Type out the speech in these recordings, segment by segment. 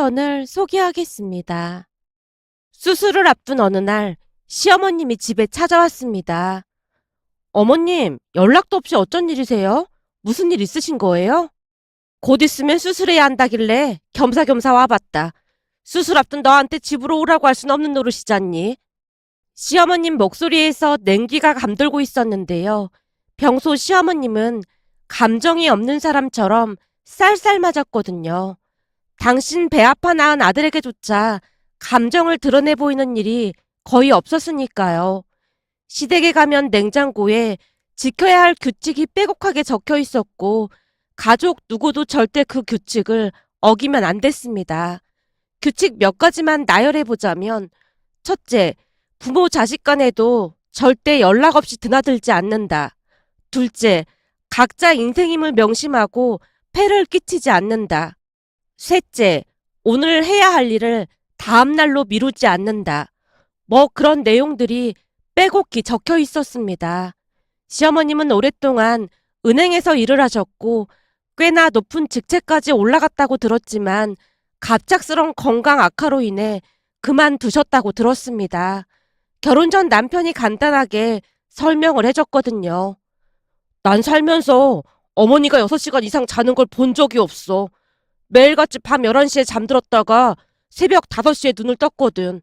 사연을 소개하겠습니다. 수술을 앞둔 어느 날 시어머님이 집에 찾아왔습니다. 어머님, 연락도 없이 어쩐 일이세요? 무슨 일 있으신 거예요? 곧 있으면 수술해야 한다길래 겸사겸사 와봤다. 수술 앞둔 너한테 집으로 오라고 할 순 없는 노릇이잖니. 시어머님 목소리에서 냉기가 감돌고 있었는데요. 평소 시어머님은 감정이 없는 사람처럼 쌀쌀맞았거든요. 당신 배 아파 낳은 아들에게조차 감정을 드러내 보이는 일이 거의 없었으니까요. 시댁에 가면 냉장고에 지켜야 할 규칙이 빼곡하게 적혀 있었고 가족 누구도 절대 그 규칙을 어기면 안 됐습니다. 규칙 몇 가지만 나열해 보자면 첫째, 부모 자식 간에도 절대 연락 없이 드나들지 않는다. 둘째, 각자 인생임을 명심하고 폐를 끼치지 않는다. 셋째, 오늘 해야 할 일을 다음날로 미루지 않는다. 뭐 그런 내용들이 빼곡히 적혀 있었습니다. 시어머님은 오랫동안 은행에서 일을 하셨고 꽤나 높은 직책까지 올라갔다고 들었지만 갑작스런 건강 악화로 인해 그만두셨다고 들었습니다. 결혼 전 남편이 간단하게 설명을 해줬거든요. 난 살면서 어머니가 6시간 이상 자는 걸 본 적이 없어. 매일같이 밤 11시에 잠들었다가 새벽 5시에 눈을 떴거든.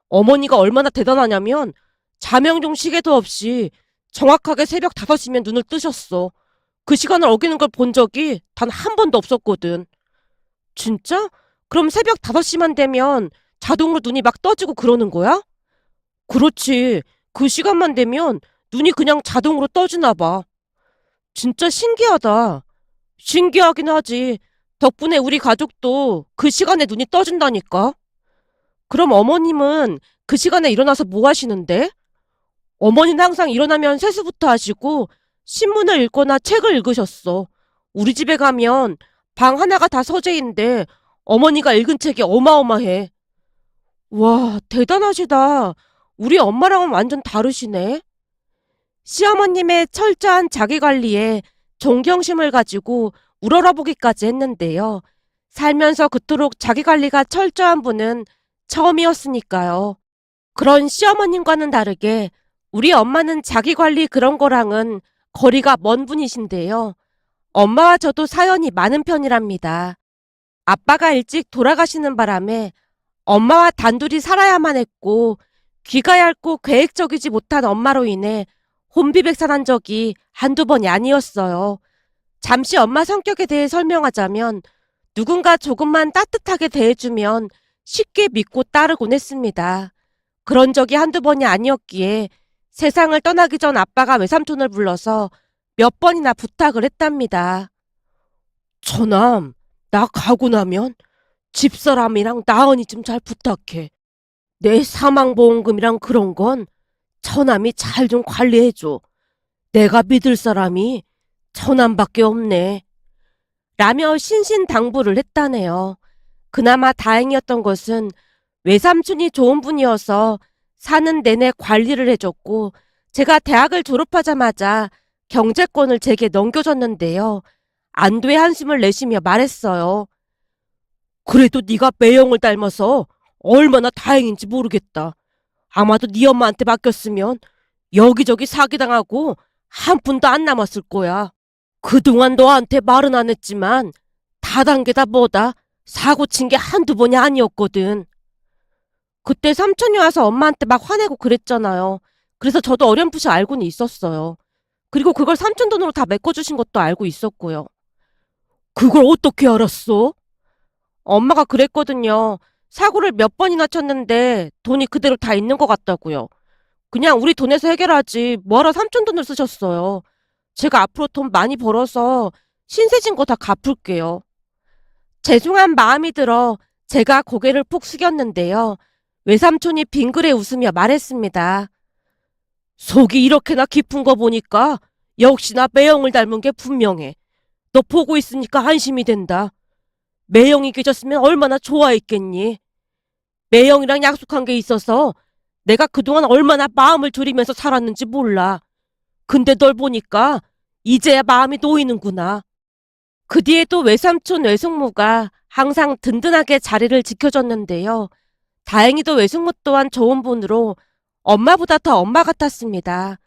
어머니가 얼마나 대단하냐면 자명종 시계도 없이 정확하게 새벽 5시면 눈을 뜨셨어. 그 시간을 어기는 걸 본 적이 단 한 번도 없었거든. 진짜? 그럼 새벽 5시만 되면 자동으로 눈이 막 떠지고 그러는 거야? 그렇지. 그 시간만 되면 눈이 그냥 자동으로 떠지나 봐. 진짜 신기하다. 신기하긴 하지. 덕분에 우리 가족도 그 시간에 눈이 떠진다니까. 그럼 어머님은 그 시간에 일어나서 뭐 하시는데? 어머니는 항상 일어나면 세수부터 하시고 신문을 읽거나 책을 읽으셨어. 우리 집에 가면 방 하나가 다 서재인데 어머니가 읽은 책이 어마어마해. 와, 대단하시다. 우리 엄마랑은 완전 다르시네. 시어머님의 철저한 자기관리에 존경심을 가지고 우러러보기까지 했는데요. 살면서 그토록 자기관리가 철저한 분은 처음이었으니까요. 그런 시어머님과는 다르게 우리 엄마는 자기관리 그런 거랑은 거리가 먼 분이신데요. 엄마와 저도 사연이 많은 편이랍니다. 아빠가 일찍 돌아가시는 바람에 엄마와 단둘이 살아야만 했고 귀가 얇고 계획적이지 못한 엄마로 인해 혼비백산한 적이 한두 번이 아니었어요. 잠시 엄마 성격에 대해 설명하자면 누군가 조금만 따뜻하게 대해주면 쉽게 믿고 따르곤 했습니다. 그런 적이 한두 번이 아니었기에 세상을 떠나기 전 아빠가 외삼촌을 불러서 몇 번이나 부탁을 했답니다. 처남, 나 가고 나면 집사람이랑 나은이 좀 잘 부탁해. 내 사망보험금이랑 그런 건 처남이 잘 좀 관리해줘. 내가 믿을 사람이 처남밖에 없네. 라며 신신당부를 했다네요. 그나마 다행이었던 것은 외삼촌이 좋은 분이어서 사는 내내 관리를 해줬고 제가 대학을 졸업하자마자 경제권을 제게 넘겨줬는데요. 안도의 한숨을 내쉬며 말했어요. 그래도 네가 매형을 닮아서 얼마나 다행인지 모르겠다. 아마도 네 엄마한테 맡겼으면 여기저기 사기당하고 한 푼도 안 남았을 거야. 그동안 너한테 말은 안 했지만 다단계다 뭐다 사고 친 게 한두 번이 아니었거든. 그때 삼촌이 와서 엄마한테 막 화내고 그랬잖아요. 그래서 저도 어렴풋이 알고는 있었어요. 그리고 그걸 삼촌 돈으로 다 메꿔주신 것도 알고 있었고요. 그걸 어떻게 알았어? 엄마가 그랬거든요. 사고를 몇 번이나 쳤는데 돈이 그대로 다 있는 것 같다고요. 그냥 우리 돈에서 해결하지 뭐하러 삼촌 돈을 쓰셨어요. 제가 앞으로 돈 많이 벌어서 신세진 거 다 갚을게요. 죄송한 마음이 들어 제가 고개를 푹 숙였는데요. 외삼촌이 빙그레 웃으며 말했습니다. 속이 이렇게나 깊은 거 보니까 역시나 매형을 닮은 게 분명해. 너 보고 있으니까 안심이 된다. 매형이 계셨으면 얼마나 좋아했겠니? 매형이랑 약속한 게 있어서 내가 그동안 얼마나 마음을 졸이면서 살았는지 몰라. 근데 널 보니까 이제야 마음이 놓이는구나. 그 뒤에도 외삼촌 외숙모가 항상 든든하게 자리를 지켜줬는데요. 다행히도 외숙모 또한 좋은 분으로 엄마보다 더 엄마 같았습니다.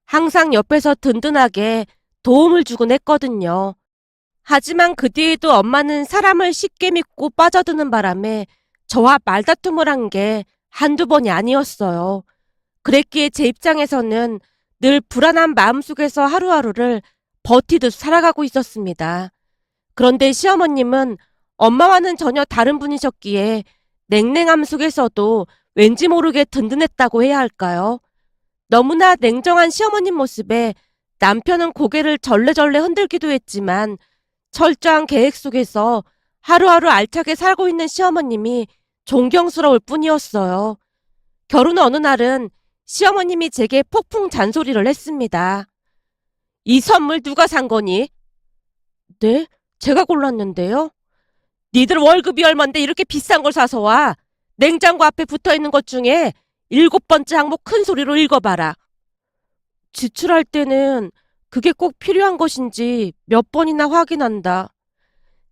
항상 옆에서 든든하게 도움을 주곤 했거든요. 하지만 그 뒤에도 엄마는 사람을 쉽게 믿고 빠져드는 바람에 저와 말다툼을 한 게 한두 번이 아니었어요. 그랬기에 제 입장에서는 늘 불안한 마음속에서 하루하루를 버티듯 살아가고 있었습니다. 그런데 시어머님은 엄마와는 전혀 다른 분이셨기에 냉랭함 속에서도 왠지 모르게 든든했다고 해야 할까요? 너무나 냉정한 시어머님 모습에 남편은 고개를 절레절레 흔들기도 했지만 철저한 계획 속에서 하루하루 알차게 살고 있는 시어머님이 존경스러울 뿐이었어요. 결혼 어느 날은 시어머님이 제게 폭풍 잔소리를 했습니다. 이 선물 누가 산 거니? 네? 제가 골랐는데요. 니들 월급이 얼만데 이렇게 비싼 걸 사서 와. 냉장고 앞에 붙어있는 것 중에 7번째 항목 큰 소리로 읽어봐라. 지출할 때는 그게 꼭 필요한 것인지 몇 번이나 확인한다.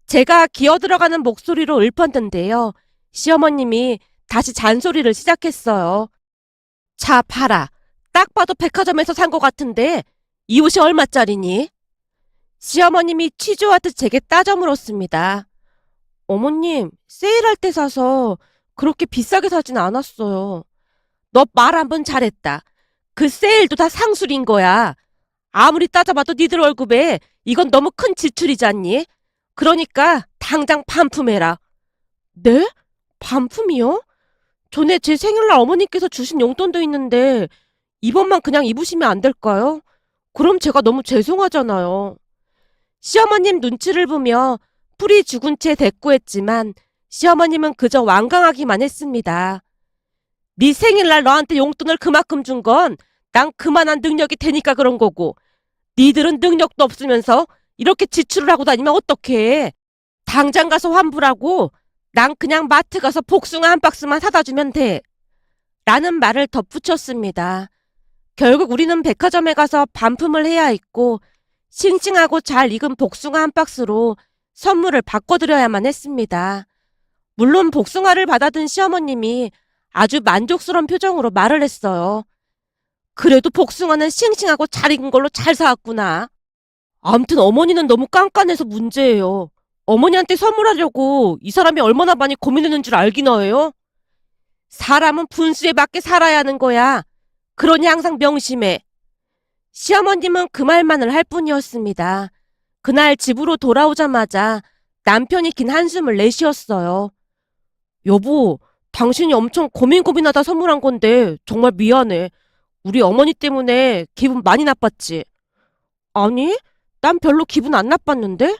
제가 기어 들어가는 목소리로 읊었는데요. 시어머님이 다시 잔소리를 시작했어요. 자, 봐라. 딱 봐도 백화점에서 산 것 같은데 이 옷이 얼마짜리니? 시어머님이 취조하듯 제게 따져 물었습니다. 어머님, 세일할 때 사서 그렇게 비싸게 사진 않았어요. 너 말 한 번 잘했다. 그 세일도 다 상술인 거야. 아무리 따져봐도 니들 월급에 이건 너무 큰 지출이잖니? 그러니까 당장 반품해라. 네? 반품이요? 전에 제 생일날 어머니께서 주신 용돈도 있는데 이번만 그냥 입으시면 안 될까요? 그럼 제가 너무 죄송하잖아요. 시어머님 눈치를 보며 풀이 죽은 채 대꾸했지만 시어머님은 그저 완강하기만 했습니다. 네 생일날 너한테 용돈을 그만큼 준 건 난 그만한 능력이 되니까 그런 거고 니들은 능력도 없으면서 이렇게 지출을 하고 다니면 어떡해. 당장 가서 환불하고 난 그냥 마트 가서 복숭아 한 박스만 사다 주면 돼. 라는 말을 덧붙였습니다. 결국 우리는 백화점에 가서 반품을 해야 했고 싱싱하고 잘 익은 복숭아 한 박스로 선물을 바꿔드려야만 했습니다. 물론 복숭아를 받아든 시어머님이 아주 만족스러운 표정으로 말을 했어요. 그래도 복숭아는 싱싱하고 잘 익은 걸로 잘 사왔구나. 암튼 어머니는 너무 깐깐해서 문제예요. 어머니한테 선물하려고 이 사람이 얼마나 많이 고민했는 줄 알기나 해요? 사람은 분수에 맞게 살아야 하는 거야. 그러니 항상 명심해. 시어머님은 그 말만을 할 뿐이었습니다. 그날 집으로 돌아오자마자 남편이 긴 한숨을 내쉬었어요. 여보, 당신이 엄청 고민하다 선물한 건데 정말 미안해. 우리 어머니 때문에 기분 많이 나빴지? 아니, 난 별로 기분 안 나빴는데?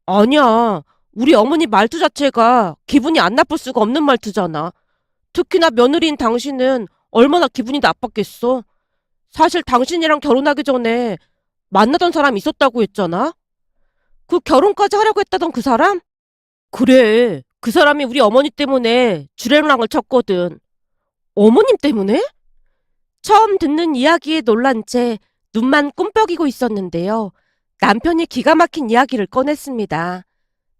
아니야. 우리 어머니 말투 자체가 기분이 안 나쁠 수가 없는 말투잖아. 특히나 며느리인 당신은 얼마나 기분이 나빴겠어? 사실 당신이랑 결혼하기 전에 만나던 사람 있었다고 했잖아? 그 결혼까지 하려고 했다던 그 사람? 그래. 그 사람이 우리 어머니 때문에 주례랑을 쳤거든. 어머님 때문에? 처음 듣는 이야기에 놀란 채 눈만 꿈뻑이고 있었는데요. 남편이 기가 막힌 이야기를 꺼냈습니다.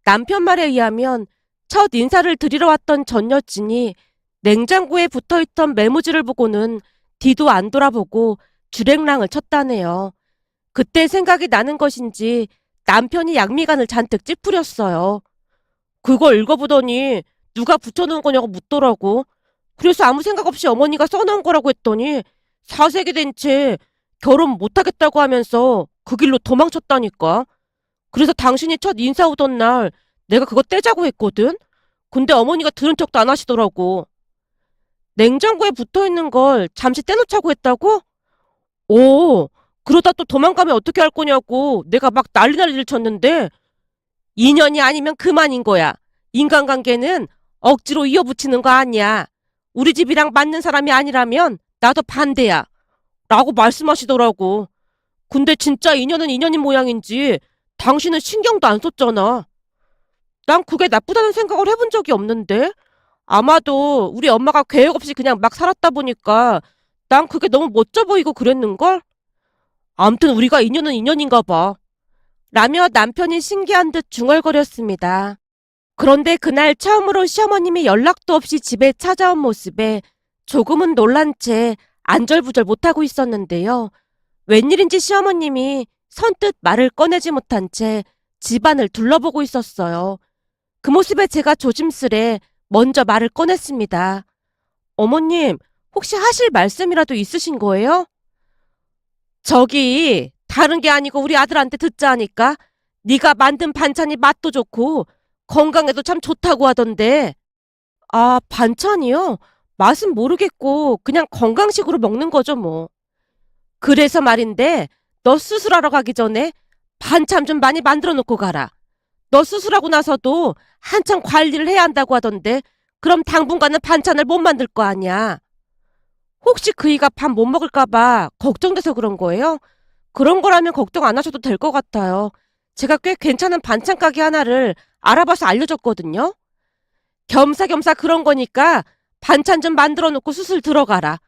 남편 말에 의하면 첫 인사를 드리러 왔던 전 여친이 냉장고에 붙어있던 메모지를 보고는 뒤도 안 돌아보고 주랭랑을 쳤다네요. 그때 생각이 나는 것인지 남편이 양미간을 잔뜩 찌푸렸어요. 그걸 읽어보더니 누가 붙여놓은 거냐고 묻더라고. 그래서 아무 생각 없이 어머니가 써놓은 거라고 했더니 사색이 된 채 결혼 못하겠다고 하면서 그 길로 도망쳤다니까. 그래서 당신이 첫 인사 오던 날 내가 그거 떼자고 했거든. 근데 어머니가 들은 척도 안 하시더라고. 냉장고에 붙어있는 걸 잠시 떼놓자고 했다고? 오, 그러다 또 도망가면 어떻게 할 거냐고 내가 막 난리를 쳤는데 인연이 아니면 그만인 거야. 인간관계는 억지로 이어붙이는 거 아니야. 우리 집이랑 맞는 사람이 아니라면 나도 반대야. 라고 말씀하시더라고. 근데 진짜 인연은 인연인 모양인지 당신은 신경도 안 썼잖아. 난 그게 나쁘다는 생각을 해본 적이 없는데 아마도 우리 엄마가 계획 없이 그냥 막 살았다 보니까 난 그게 너무 멋져 보이고 그랬는걸? 암튼 우리가 인연은 인연인가 봐. 라며 남편이 신기한 듯 중얼거렸습니다. 그런데 그날 처음으로 시어머님이 연락도 없이 집에 찾아온 모습에 조금은 놀란 채 안절부절 못하고 있었는데요. 웬일인지 시어머님이 선뜻 말을 꺼내지 못한 채 집안을 둘러보고 있었어요. 그 모습에 제가 조심스레 먼저 말을 꺼냈습니다. 어머님, 혹시 하실 말씀이라도 있으신 거예요? 저기 다른 게 아니고 우리 아들한테 듣자 하니까 네가 만든 반찬이 맛도 좋고 건강에도 참 좋다고 하던데. 아, 반찬이요? 맛은 모르겠고 그냥 건강식으로 먹는 거죠 뭐. 그래서 말인데 너 수술하러 가기 전에 반찬 좀 많이 만들어 놓고 가라. 너 수술하고 나서도 한참 관리를 해야 한다고 하던데 그럼 당분간은 반찬을 못 만들 거 아니야. 혹시 그이가 밥 못 먹을까 봐 걱정돼서 그런 거예요? 그런 거라면 걱정 안 하셔도 될 것 같아요. 제가 꽤 괜찮은 반찬 가게 하나를 알아봐서 알려줬거든요. 겸사겸사 그런 거니까 반찬 좀 만들어 놓고 수술 들어가라.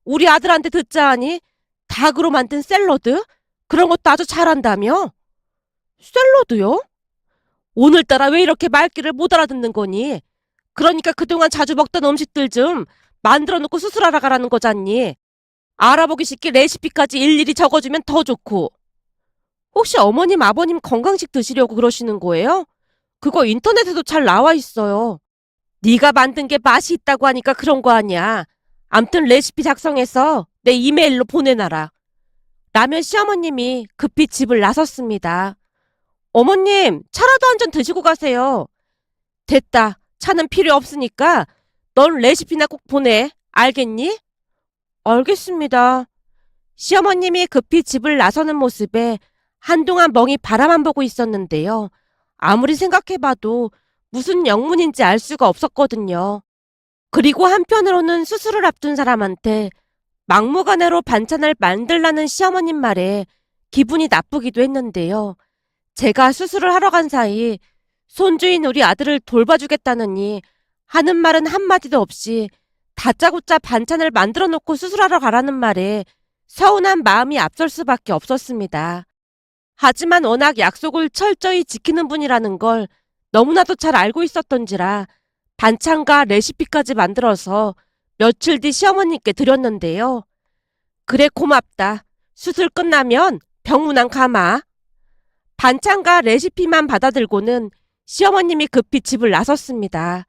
우리 아들한테 듣자 하니 닭으로 만든 샐러드? 그런 것도 아주 잘한다며? 샐러드요? 오늘따라 왜 이렇게 말귀를 못 알아듣는 거니? 그러니까 그동안 자주 먹던 음식들 좀 만들어 놓고 수술하러 가라는 거잖니. 알아보기 쉽게 레시피까지 일일이 적어주면 더 좋고. 혹시 어머님, 아버님 건강식 드시려고 그러시는 거예요? 그거 인터넷에도 잘 나와 있어요. 네가 만든 게 맛이 있다고 하니까 그런 거 아니야. 암튼 레시피 작성해서 내 이메일로 보내놔라. 라면 시어머님이 급히 집을 나섰습니다. 어머님, 차라도 한 잔 드시고 가세요. 됐다. 차는 필요 없으니까 넌 레시피나 꼭 보내. 알겠니? 알겠습니다. 시어머님이 급히 집을 나서는 모습에 한동안 멍이 바라만 보고 있었는데요. 아무리 생각해봐도 무슨 영문인지 알 수가 없었거든요. 그리고 한편으로는 수술을 앞둔 사람한테 막무가내로 반찬을 만들라는 시어머님 말에 기분이 나쁘기도 했는데요. 제가 수술을 하러 간 사이 손주인 우리 아들을 돌봐주겠다느니 하는 말은 한마디도 없이 다짜고짜 반찬을 만들어 놓고 수술하러 가라는 말에 서운한 마음이 앞설 수밖에 없었습니다. 하지만 워낙 약속을 철저히 지키는 분이라는 걸 너무나도 잘 알고 있었던지라 반찬과 레시피까지 만들어서 며칠 뒤 시어머님께 드렸는데요. 그래 고맙다. 수술 끝나면 병문안 가마. 반찬과 레시피만 받아들고는 시어머님이 급히 집을 나섰습니다.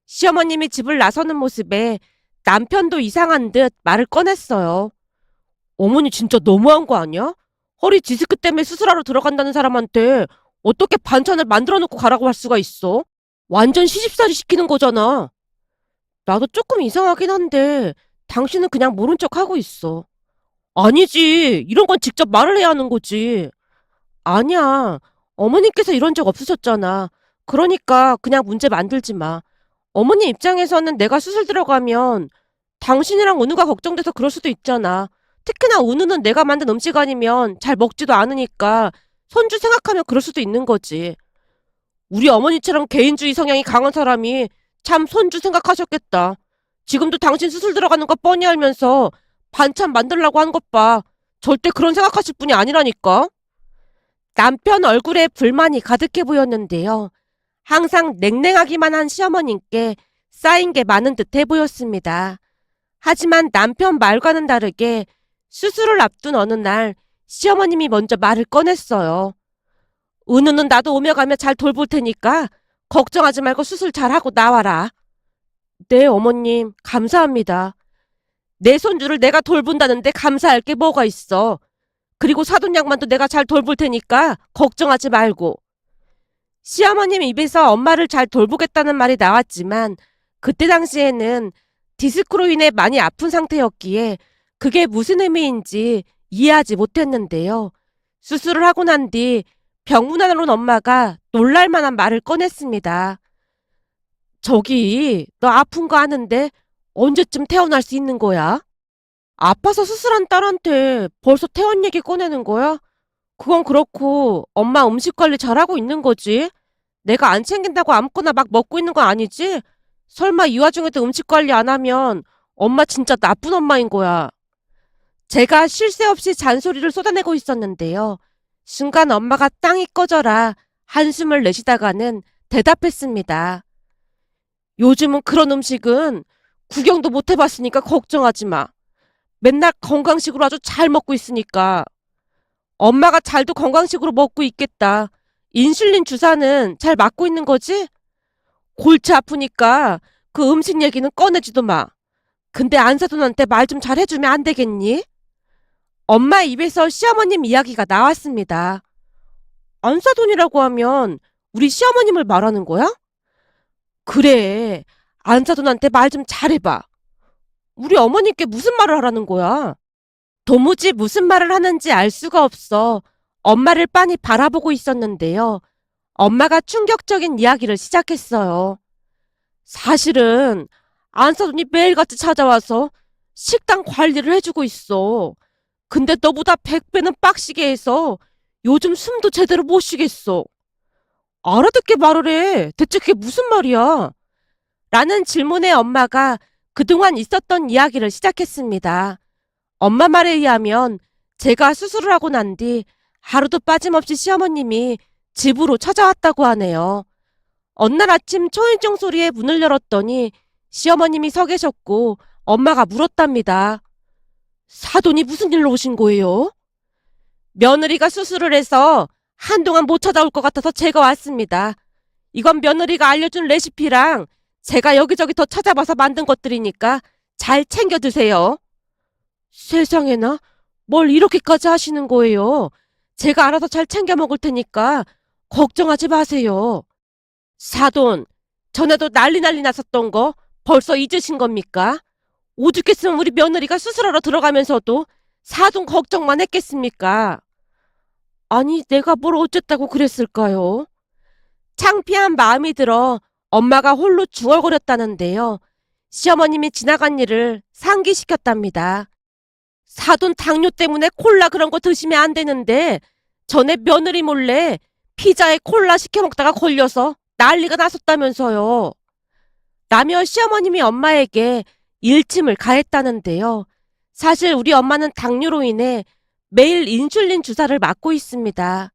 시어머님이 집을 나서는 모습에 남편도 이상한 듯 말을 꺼냈어요. 어머니 진짜 너무한 거 아니야? 허리 디스크 때문에 수술하러 들어간다는 사람한테 어떻게 반찬을 만들어 놓고 가라고 할 수가 있어? 완전 시집살이 시키는 거잖아. 나도 조금 이상하긴 한데 당신은 그냥 모른 척 하고 있어. 아니지. 이런 건 직접 말을 해야 하는 거지. 아니야. 어머님께서 이런 적 없으셨잖아. 그러니까 그냥 문제 만들지 마. 어머니 입장에서는 내가 수술 들어가면 당신이랑 은우가 걱정돼서 그럴 수도 있잖아. 특히나 은우는 내가 만든 음식 아니면 잘 먹지도 않으니까 손주 생각하면 그럴 수도 있는 거지. 우리 어머니처럼 개인주의 성향이 강한 사람이 참 손주 생각하셨겠다. 지금도 당신 수술 들어가는 거 뻔히 알면서 반찬 만들라고 하는 것 봐. 절대 그런 생각하실 분이 아니라니까. 남편 얼굴에 불만이 가득해 보였는데요. 항상 냉랭하기만 한 시어머님께 쌓인 게 많은 듯해 보였습니다. 하지만 남편 말과는 다르게 수술을 앞둔 어느 날 시어머님이 먼저 말을 꺼냈어요. 은우는 나도 오며 가며 잘 돌볼 테니까 걱정하지 말고 수술 잘하고 나와라. 네, 어머님, 감사합니다. 내 손주를 내가 돌본다는데 감사할 게 뭐가 있어. 그리고 사돈 양반도 내가 잘 돌볼 테니까 걱정하지 말고. 시어머님 입에서 엄마를 잘 돌보겠다는 말이 나왔지만 그때 당시에는 디스크로 인해 많이 아픈 상태였기에 그게 무슨 의미인지 이해하지 못했는데요. 수술을 하고 난 뒤 병문안으로 온 엄마가 놀랄만한 말을 꺼냈습니다. 저기, 너 아픈 거 아는데 언제쯤 퇴원할 수 있는 거야? 아파서 수술한 딸한테 벌써 퇴원 얘기 꺼내는 거야? 그건 그렇고 엄마 음식 관리 잘하고 있는 거지? 내가 안 챙긴다고 아무거나 막 먹고 있는 거 아니지? 설마 이 와중에도 음식 관리 안 하면 엄마 진짜 나쁜 엄마인 거야. 제가 쉴 새 없이 잔소리를 쏟아내고 있었는데요. 순간 엄마가 땅이 꺼져라 한숨을 내쉬다가는 대답했습니다. 요즘은 그런 음식은 구경도 못 해봤으니까 걱정하지 마. 맨날 건강식으로 아주 잘 먹고 있으니까. 엄마가 잘도 건강식으로 먹고 있겠다. 인슐린 주사는 잘 맞고 있는 거지? 골치 아프니까 그 음식 얘기는 꺼내지도 마. 근데 안사돈한테 말 좀 잘 해주면 안 되겠니? 엄마 입에서 시어머님 이야기가 나왔습니다. 안사돈이라고 하면 우리 시어머님을 말하는 거야? 그래. 안사돈한테 말 좀 잘해봐. 우리 어머님께 무슨 말을 하라는 거야? 도무지 무슨 말을 하는지 알 수가 없어 엄마를 빤히 바라보고 있었는데요. 엄마가 충격적인 이야기를 시작했어요. 사실은 안사돈이 매일같이 찾아와서 식당 관리를 해주고 있어. 근데 너보다 100배는 빡시게 해서 요즘 숨도 제대로 못 쉬겠어. 알아듣게 말을 해. 대체 그게 무슨 말이야? 라는 질문에 엄마가 그동안 있었던 이야기를 시작했습니다. 엄마 말에 의하면 제가 수술을 하고 난 뒤 하루도 빠짐없이 시어머님이 집으로 찾아왔다고 하네요. 어느 날 아침 초인종 소리에 문을 열었더니 시어머님이 서 계셨고 엄마가 물었답니다. 사돈이 무슨 일로 오신 거예요? 며느리가 수술을 해서 한동안 못 찾아올 것 같아서 제가 왔습니다. 이건 며느리가 알려준 레시피랑 제가 여기저기 더 찾아봐서 만든 것들이니까 잘 챙겨 드세요. 세상에나 뭘 이렇게까지 하시는 거예요? 제가 알아서 잘 챙겨 먹을 테니까 걱정하지 마세요. 사돈, 전에도 난리 났었던 거 벌써 잊으신 겁니까? 오죽했으면 우리 며느리가 수술하러 들어가면서도 사돈 걱정만 했겠습니까? 아니, 내가 뭘 어쨌다고 그랬을까요? 창피한 마음이 들어 엄마가 홀로 중얼거렸다는데요. 시어머님이 지나간 일을 상기시켰답니다. 사돈 당뇨 때문에 콜라 그런 거 드시면 안 되는데 전에 며느리 몰래 피자에 콜라 시켜 먹다가 걸려서 난리가 났었다면서요. 라며 시어머님이 엄마에게 일침을 가했다는데요. 사실 우리 엄마는 당뇨로 인해 매일 인슐린 주사를 맞고 있습니다.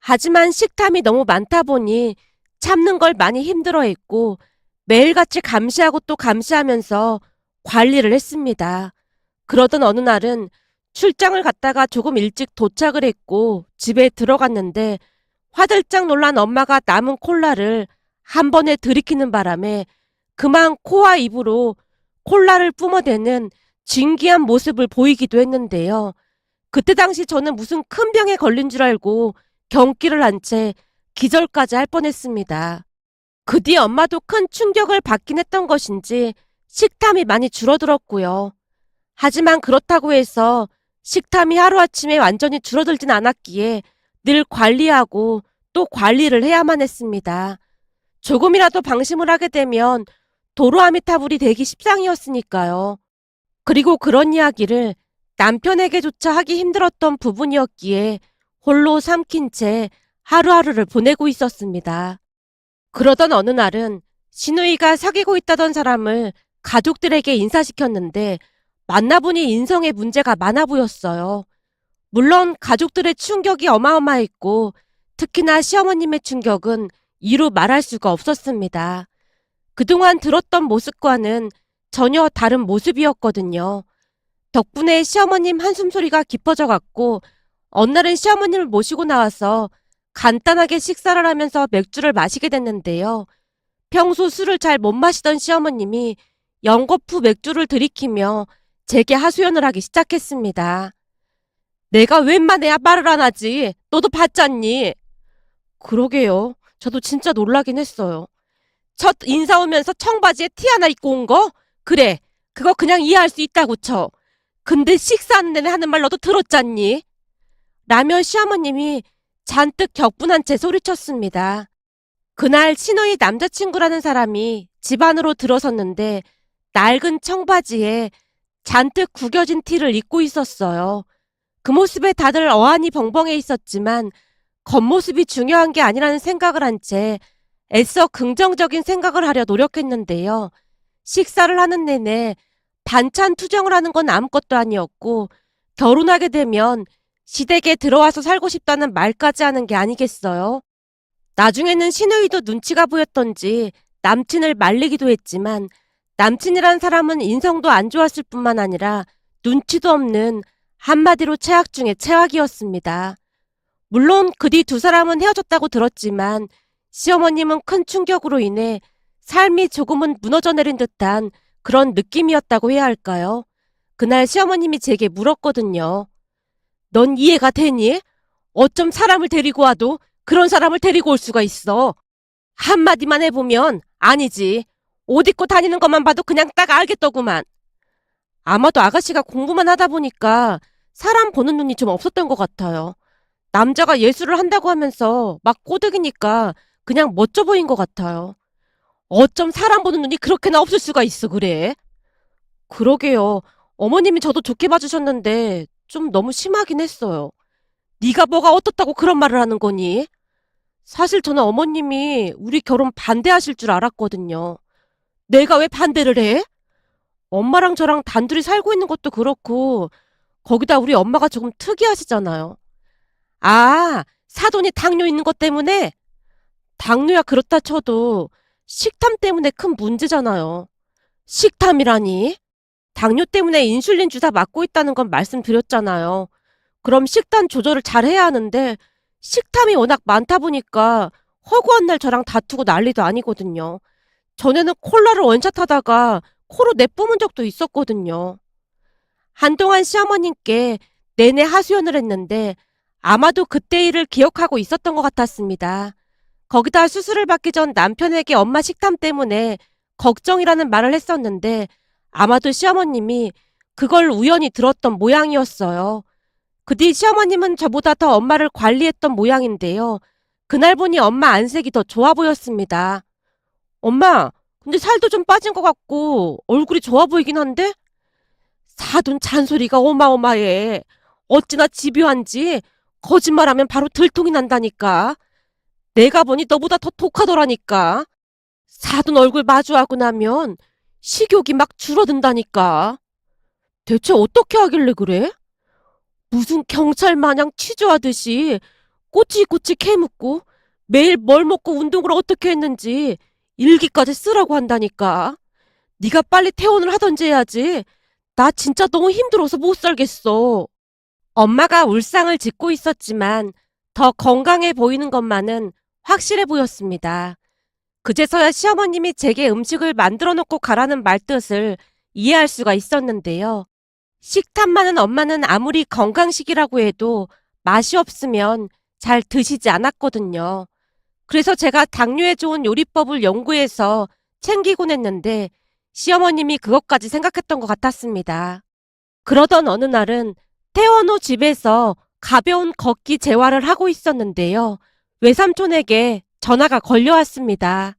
하지만 식탐이 너무 많다 보니 참는 걸 많이 힘들어했고 매일같이 감시하고 또 감시하면서 관리를 했습니다. 그러던 어느 날은 출장을 갔다가 조금 일찍 도착을 했고 집에 들어갔는데 화들짝 놀란 엄마가 남은 콜라를 한 번에 들이키는 바람에 그만 코와 입으로 콜라를 뿜어대는 진기한 모습을 보이기도 했는데요. 그때 당시 저는 무슨 큰 병에 걸린 줄 알고 경기를 한 채 기절까지 할 뻔했습니다. 그 뒤 엄마도 큰 충격을 받긴 했던 것인지 식탐이 많이 줄어들었고요. 하지만 그렇다고 해서 식탐이 하루아침에 완전히 줄어들진 않았기에 늘 관리하고 또 관리를 해야만 했습니다. 조금이라도 방심을 하게 되면 도로아미타불이 되기 십상이었으니까요. 그리고 그런 이야기를 남편에게조차 하기 힘들었던 부분이었기에 홀로 삼킨 채 하루하루를 보내고 있었습니다. 그러던 어느 날은 시누이가 사귀고 있다던 사람을 가족들에게 인사시켰는데 만나보니 인성에 문제가 많아 보였어요. 물론 가족들의 충격이 어마어마했고 특히나 시어머님의 충격은 이루 말할 수가 없었습니다. 그동안 들었던 모습과는 전혀 다른 모습이었거든요. 덕분에 시어머님 한숨소리가 깊어져 갔고 어느 날은 시어머님을 모시고 나와서 간단하게 식사를 하면서 맥주를 마시게 됐는데요. 평소 술을 잘 못 마시던 시어머님이 연거푸 맥주를 들이키며 제게 하소연을 하기 시작했습니다. 내가 웬만해야 말을 안 하지. 너도 봤잖니? 그러게요. 저도 진짜 놀라긴 했어요. 첫 인사 오면서 청바지에 티 하나 입고 온 거? 그래. 그거 그냥 이해할 수 있다고 쳐. 근데 식사하는 내내 하는 말 너도 들었잖니? 라며 시어머님이 잔뜩 격분한 채 소리쳤습니다. 그날 신우이 남자친구라는 사람이 집 안으로 들어섰는데 낡은 청바지에 잔뜩 구겨진 티를 입고 있었어요. 그 모습에 다들 어안이 벙벙해 있었지만 겉모습이 중요한 게 아니라는 생각을 한 채 애써 긍정적인 생각을 하려 노력했는데요. 식사를 하는 내내 반찬 투정을 하는 건 아무것도 아니었고 결혼하게 되면 시댁에 들어와서 살고 싶다는 말까지 하는 게 아니겠어요? 나중에는 시누이도 눈치가 보였던지 남친을 말리기도 했지만 남친이란 사람은 인성도 안 좋았을 뿐만 아니라 눈치도 없는 한마디로 최악 중에 최악이었습니다. 물론 그 뒤 두 사람은 헤어졌다고 들었지만 시어머님은 큰 충격으로 인해 삶이 조금은 무너져 내린 듯한 그런 느낌이었다고 해야 할까요? 그날 시어머님이 제게 물었거든요. 넌 이해가 되니? 어쩜 사람을 데리고 와도 그런 사람을 데리고 올 수가 있어. 한마디만 해보면 아니지. 옷 입고 다니는 것만 봐도 그냥 딱 알겠더구만. 아마도 아가씨가 공부만 하다 보니까 사람 보는 눈이 좀 없었던 것 같아요. 남자가 예술을 한다고 하면서 막 꼬드기니까 그냥 멋져 보인 것 같아요. 어쩜 사람 보는 눈이 그렇게나 없을 수가 있어 그래? 그러게요. 어머님이 저도 좋게 봐주셨는데 좀 너무 심하긴 했어요. 네가 뭐가 어떻다고 그런 말을 하는 거니? 사실 저는 어머님이 우리 결혼 반대하실 줄 알았거든요. 내가 왜 반대를 해? 엄마랑 저랑 단둘이 살고 있는 것도 그렇고 거기다 우리 엄마가 조금 특이하시잖아요. 아, 사돈이 당뇨 있는 것 때문에? 당뇨야 그렇다 쳐도 식탐 때문에 큰 문제잖아요. 식탐이라니? 당뇨 때문에 인슐린 주사 맞고 있다는 건 말씀드렸잖아요. 그럼 식단 조절을 잘 해야 하는데 식탐이 워낙 많다 보니까 허구한 날 저랑 다투고 난리도 아니거든요. 전에는 콜라를 원샷 하다가 코로 내뿜은 적도 있었거든요. 한동안 시어머님께 내내 하소연을 했는데 아마도 그때 일을 기억하고 있었던 것 같았습니다. 거기다 수술을 받기 전 남편에게 엄마 식탐 때문에 걱정이라는 말을 했었는데 아마도 시어머님이 그걸 우연히 들었던 모양이었어요. 그 뒤 시어머님은 저보다 더 엄마를 관리했던 모양인데요. 그날 보니 엄마 안색이 더 좋아 보였습니다. 엄마, 근데 살도 좀 빠진 것 같고 얼굴이 좋아 보이긴 한데? 사돈 잔소리가 어마어마해. 어찌나 집요한지 거짓말하면 바로 들통이 난다니까. 내가 보니 너보다 더 독하더라니까. 사돈 얼굴 마주하고 나면 식욕이 막 줄어든다니까. 대체 어떻게 하길래 그래? 무슨 경찰 마냥 취조하듯이 꼬치꼬치 캐묻고 매일 뭘 먹고 운동을 어떻게 했는지 일기까지 쓰라고 한다니까. 네가 빨리 퇴원을 하던지 해야지. 나 진짜 너무 힘들어서 못 살겠어. 엄마가 울상을 짓고 있었지만 더 건강해 보이는 것만은 확실해 보였습니다. 그제서야 시어머님이 제게 음식을 만들어 놓고 가라는 말뜻을 이해할 수가 있었는데요. 식탐 많은 엄마는 아무리 건강식이라고 해도 맛이 없으면 잘 드시지 않았거든요. 그래서 제가 당뇨에 좋은 요리법을 연구해서 챙기곤 했는데 시어머님이 그것까지 생각했던 것 같았습니다. 그러던 어느 날은 퇴원 후 집에서 가벼운 걷기 재활을 하고 있었는데요. 외삼촌에게 전화가 걸려왔습니다.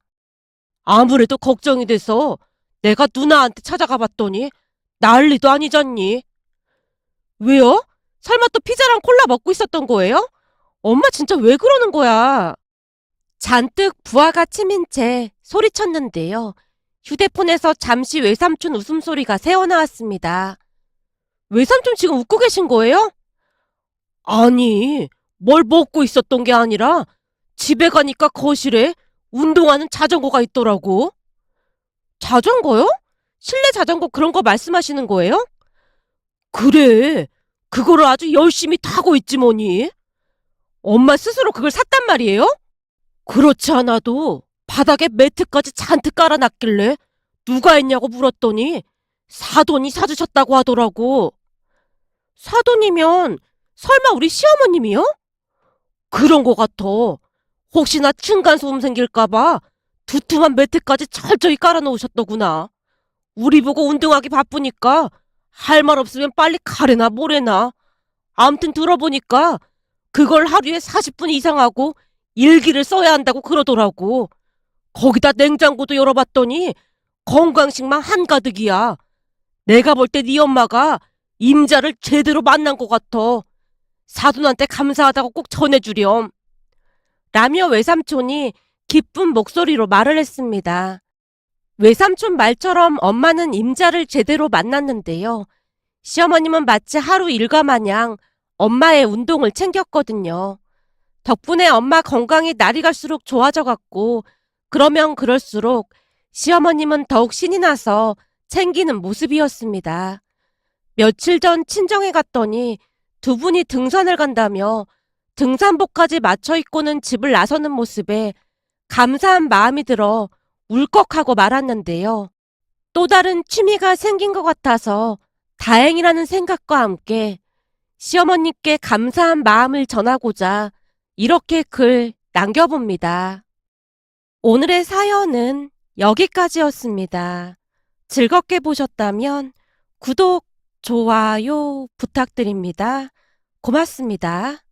아무래도 걱정이 돼서 내가 누나한테 찾아가 봤더니 난리도 아니잖니. 왜요? 설마 또 피자랑 콜라 먹고 있었던 거예요? 엄마 진짜 왜 그러는 거야? 잔뜩 부하가 치민 채 소리쳤는데요. 휴대폰에서 잠시 외삼촌 웃음소리가 새어나왔습니다. 외삼촌 지금 웃고 계신 거예요? 아니, 뭘 먹고 있었던 게 아니라 집에 가니까 거실에 운동하는 자전거가 있더라고. 자전거요? 실내 자전거 그런 거 말씀하시는 거예요? 그래, 그거를 아주 열심히 타고 있지 뭐니. 엄마 스스로 그걸 샀단 말이에요? 그렇지 않아도 바닥에 매트까지 잔뜩 깔아놨길래 누가 했냐고 물었더니 사돈이 사주셨다고 하더라고. 사돈이면 설마 우리 시어머님이요? 그런 거 같아. 혹시나 층간소음 생길까봐 두툼한 매트까지 철저히 깔아놓으셨더구나. 우리 보고 운동하기 바쁘니까 할 말 없으면 빨리 가래나 뭐래나. 암튼 들어보니까 그걸 하루에 40분 이상 하고 일기를 써야 한다고 그러더라고. 거기다 냉장고도 열어봤더니 건강식만 한가득이야. 내가 볼 때 네 엄마가 임자를 제대로 만난 것 같아. 사돈한테 감사하다고 꼭 전해주렴. 라며 외삼촌이 기쁜 목소리로 말을 했습니다. 외삼촌 말처럼 엄마는 임자를 제대로 만났는데요. 시어머님은 마치 하루 일과 마냥 엄마의 운동을 챙겼거든요. 덕분에 엄마 건강이 날이 갈수록 좋아져 갔고, 그러면 그럴수록 시어머님은 더욱 신이 나서 챙기는 모습이었습니다. 며칠 전 친정에 갔더니 두 분이 등산을 간다며 등산복까지 맞춰 입고는 집을 나서는 모습에 감사한 마음이 들어 울컥하고 말았는데요. 또 다른 취미가 생긴 것 같아서 다행이라는 생각과 함께 시어머님께 감사한 마음을 전하고자 이렇게 글 남겨봅니다. 오늘의 사연은 여기까지였습니다. 즐겁게 보셨다면 구독, 좋아요 부탁드립니다. 고맙습니다.